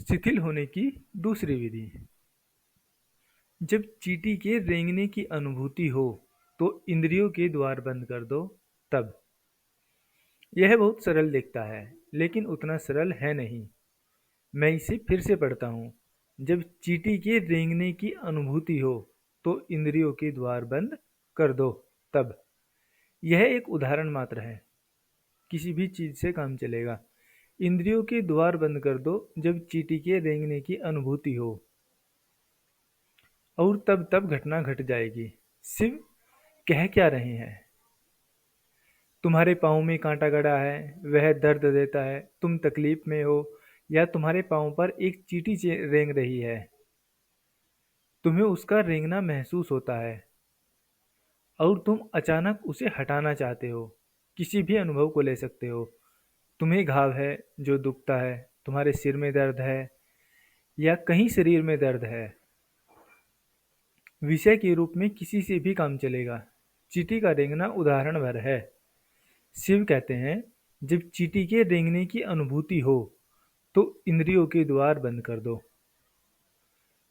शिथिल होने की दूसरी विधि। जब चींटी के रेंगने की अनुभूति हो तो इंद्रियों के द्वार बंद कर दो। तब यह बहुत सरल दिखता है, लेकिन उतना सरल है नहीं। मैं इसे फिर से पढ़ता हूँ। जब चींटी के रेंगने की अनुभूति हो तो इंद्रियों के द्वार बंद कर दो। तब यह एक उदाहरण मात्र है, किसी भी चीज से काम चलेगा। इंद्रियों के द्वार बंद कर दो जब चींटी के रेंगने की अनुभूति हो, और तब तब घटना घट जाएगी। शिव कह क्या रहे हैं? तुम्हारे पाँव में कांटा गड़ा है, वह दर्द देता है, तुम तकलीफ में हो, या तुम्हारे पाँव पर एक चींटी रेंग रही है, तुम्हें उसका रेंगना महसूस होता है और तुम अचानक उसे हटाना चाहते हो। किसी भी अनुभव को ले सकते हो। तुम्हें घाव है जो दुखता है, तुम्हारे सिर में दर्द है, या कहीं शरीर में दर्द है। विषय के रूप में किसी से भी काम चलेगा। चींटी का रेंगना उदाहरण भर है। शिव कहते हैं, जब चींटी के रेंगने की अनुभूति हो तो इंद्रियों के द्वार बंद कर दो।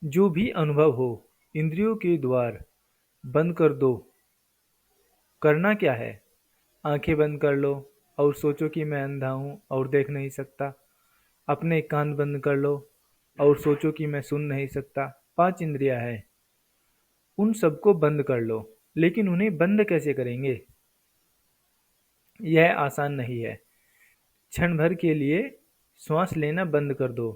जो भी अनुभव हो, इंद्रियों के द्वार बंद कर दो। करना क्या है? आंखें बंद कर लो और सोचो कि मैं अंधा हूं और देख नहीं सकता। अपने कान बंद कर लो और सोचो कि मैं सुन नहीं सकता। 5 इंद्रियां हैं, उन सबको बंद कर लो। लेकिन उन्हें बंद कैसे करेंगे? यह आसान नहीं है। क्षण भर के लिए श्वास लेना बंद कर दो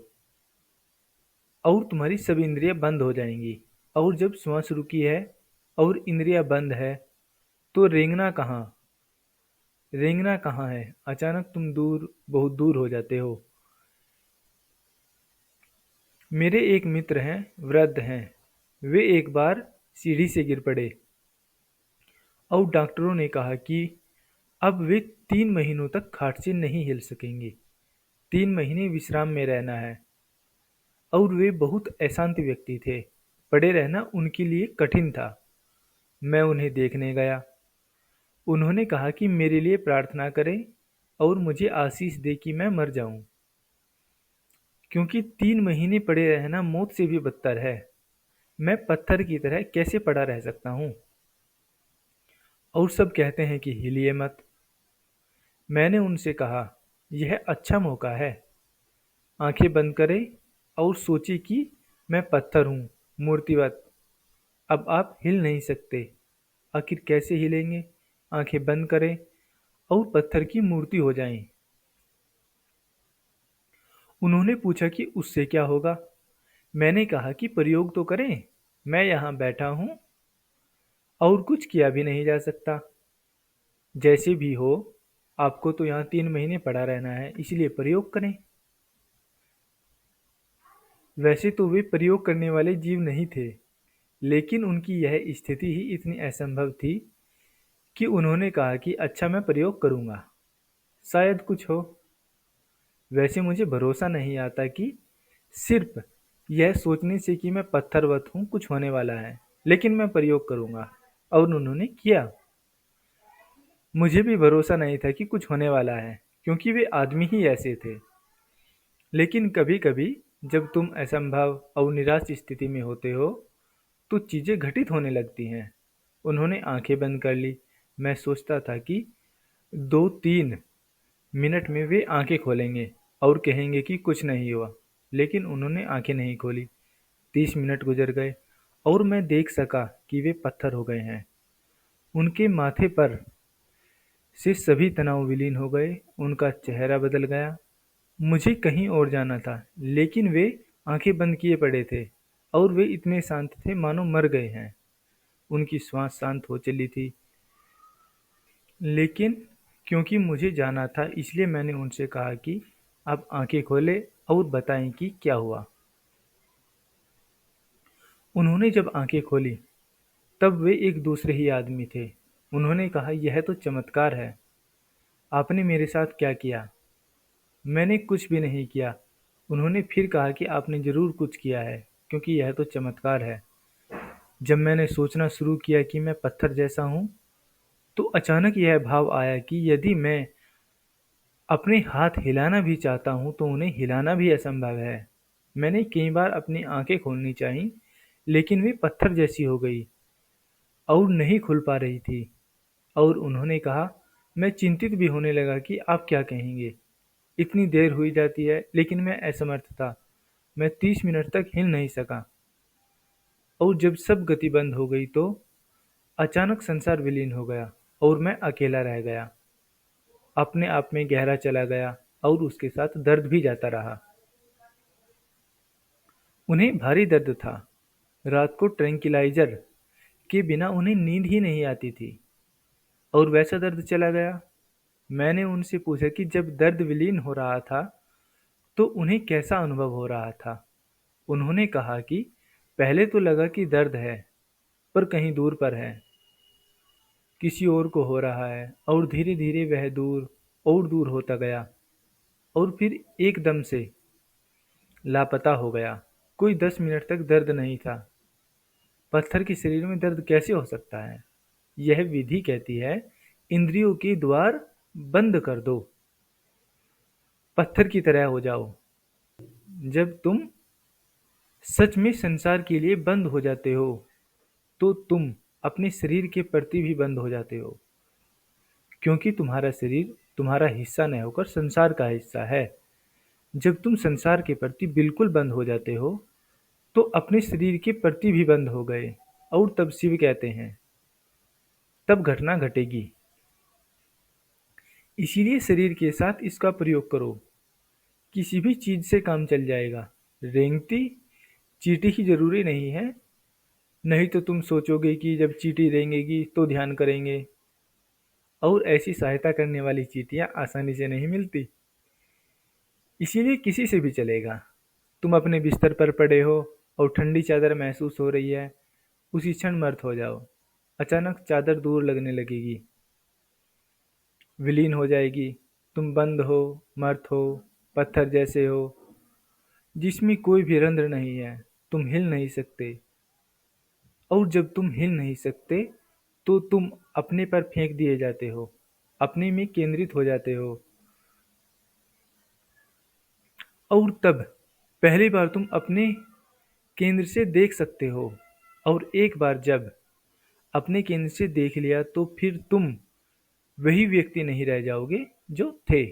और तुम्हारी सभी इंद्रियां बंद हो जाएंगी। और जब श्वास रुकी है और इंद्रियां बंद है तो रेंगना कहाँ? रेंगना कहाँ है? अचानक तुम दूर, बहुत दूर हो जाते हो। मेरे एक मित्र हैं, वृद्ध हैं। वे एक बार सीढ़ी से गिर पड़े और डॉक्टरों ने कहा कि अब वे 3 महीनों तक खाट से नहीं हिल सकेंगे। 3 महीने विश्राम में रहना है। और वे बहुत अशांत व्यक्ति थे। पड़े रहना उनके लिए कठिन था। मैं उन्हें देखने गया। उन्होंने कहा कि मेरे लिए प्रार्थना करें और मुझे आशीष दे कि मैं मर जाऊं, क्योंकि 3 महीने पड़े रहना मौत से भी बदतर है। मैं पत्थर की तरह कैसे पड़ा रह सकता हूं? और सब कहते हैं कि हिलिए मत। मैंने उनसे कहा, यह अच्छा मौका है। आंखें बंद करें और सोचिए कि मैं पत्थर हूं, मूर्तिवत। अब आप हिल नहीं सकते। आखिर कैसे हिलेंगे? आंखें बंद करें और पत्थर की मूर्ति हो जाएं। उन्होंने पूछा कि उससे क्या होगा? मैंने कहा कि प्रयोग तो करें। मैं यहाँ बैठा हूँ और कुछ किया भी नहीं जा सकता। जैसे भी हो, आपको तो यहाँ 3 महीने पड़ा रहना है, इसलिए प्रयोग करें। वैसे तो वे प्रयोग करने वाले जीव नहीं थे, लेकिन उनकी यह स्थिति ही इतनी असंभव थी कि उन्होंने कहा कि अच्छा, मैं प्रयोग करूंगा, शायद कुछ हो। वैसे मुझे भरोसा नहीं आता कि सिर्फ यह सोचने से कि मैं पत्थरवत हूँ कुछ होने वाला है, लेकिन मैं प्रयोग करूंगा। और उन्होंने किया। मुझे भी भरोसा नहीं था कि कुछ होने वाला है, क्योंकि वे आदमी ही ऐसे थे। लेकिन कभी कभी जब तुम असंभव और निराश स्थिति में होते हो तो चीजें घटित होने लगती हैं। उन्होंने आंखें बंद कर ली। मैं सोचता था कि 2-3 मिनट में वे आंखें खोलेंगे और कहेंगे कि कुछ नहीं हुआ, लेकिन उन्होंने आंखें नहीं खोली। 30 मिनट गुजर गए और मैं देख सका कि वे पत्थर हो गए हैं। उनके माथे पर से सभी तनाव विलीन हो गए, उनका चेहरा बदल गया। मुझे कहीं और जाना था, लेकिन वे आंखें बंद किए पड़े थे और वे इतने शांत थे मानो मर गए हैं। उनकी श्वास शांत हो चली थी। लेकिन क्योंकि मुझे जाना था, इसलिए मैंने उनसे कहा कि आप आंखें खोलें और बताएं कि क्या हुआ। उन्होंने जब आंखें खोली तब वे एक दूसरे ही आदमी थे। उन्होंने कहा, यह तो चमत्कार है। आपने मेरे साथ क्या किया? मैंने कुछ भी नहीं किया। उन्होंने फिर कहा कि आपने जरूर कुछ किया है, क्योंकि यह तो चमत्कार है। जब मैंने सोचना शुरू किया कि मैं पत्थर जैसा हूं, तो अचानक यह भाव आया कि यदि मैं अपने हाथ हिलाना भी चाहता हूं तो उन्हें हिलाना भी असंभव है। मैंने कई बार अपनी आंखें खोलनी चाहीं, लेकिन वे पत्थर जैसी हो गई और नहीं खुल पा रही थी। और उन्होंने कहा, मैं चिंतित भी होने लगा कि आप क्या कहेंगे। इतनी देर हुई जाती है, लेकिन मैं असमर्थ था। मैं 30 मिनट तक हिल नहीं सका। और जब सब गति बंद हो गई तो अचानक संसार विलीन हो गया और मैं अकेला रह गया। अपने आप में गहरा चला गया और उसके साथ दर्द भी जाता रहा। उन्हें भारी दर्द था। रात को ट्रैंक्विलाइजर के बिना उन्हें नींद ही नहीं आती थी और वैसा दर्द चला गया। मैंने उनसे पूछा कि जब दर्द विलीन हो रहा था तो उन्हें कैसा अनुभव हो रहा था। उन्होंने कहा कि पहले तो लगा कि दर्द है, पर कहीं दूर पर है, किसी और को हो रहा है। और धीरे धीरे वह दूर और दूर होता गया और फिर एकदम से लापता हो गया। कोई 10 मिनट तक दर्द नहीं था। पत्थर के शरीर में दर्द कैसे हो सकता है? यह विधि कहती है, इंद्रियों के द्वार बंद कर दो, पत्थर की तरह हो जाओ। जब तुम सच में संसार के लिए बंद हो जाते हो तो तुम अपने शरीर के प्रति भी बंद हो जाते हो, क्योंकि तुम्हारा शरीर तुम्हारा हिस्सा न होकर संसार का हिस्सा है। जब तुम संसार के प्रति बिल्कुल बंद हो जाते हो तो अपने शरीर के प्रति भी बंद हो गए। और तब शिव कहते हैं, तब घटना घटेगी। इसीलिए शरीर के साथ इसका प्रयोग करो, किसी भी चीज से काम चल जाएगा। रेंगती चींटी ही जरूरी नहीं है। नहीं तो तुम सोचोगे कि जब चींटी रेंगेगी तो ध्यान करेंगे, और ऐसी सहायता करने वाली चींटियां आसानी से नहीं मिलती। इसीलिए किसी से भी चलेगा। तुम अपने बिस्तर पर पड़े हो और ठंडी चादर महसूस हो रही है, उसी क्षण मर्त हो जाओ। अचानक चादर दूर लगने लगेगी, विलीन हो जाएगी। तुम बंद हो, मर्त हो, पत्थर जैसे हो, जिसमें कोई भी रंध्र नहीं है। तुम हिल नहीं सकते। और जब तुम हिल नहीं सकते तो तुम अपने पर फेंक दिए जाते हो, अपने में केंद्रित हो जाते हो। और तब पहली बार तुम अपने केंद्र से देख सकते हो। और एक बार जब अपने केंद्र से देख लिया तो फिर तुम वही व्यक्ति नहीं रह जाओगे जो थे।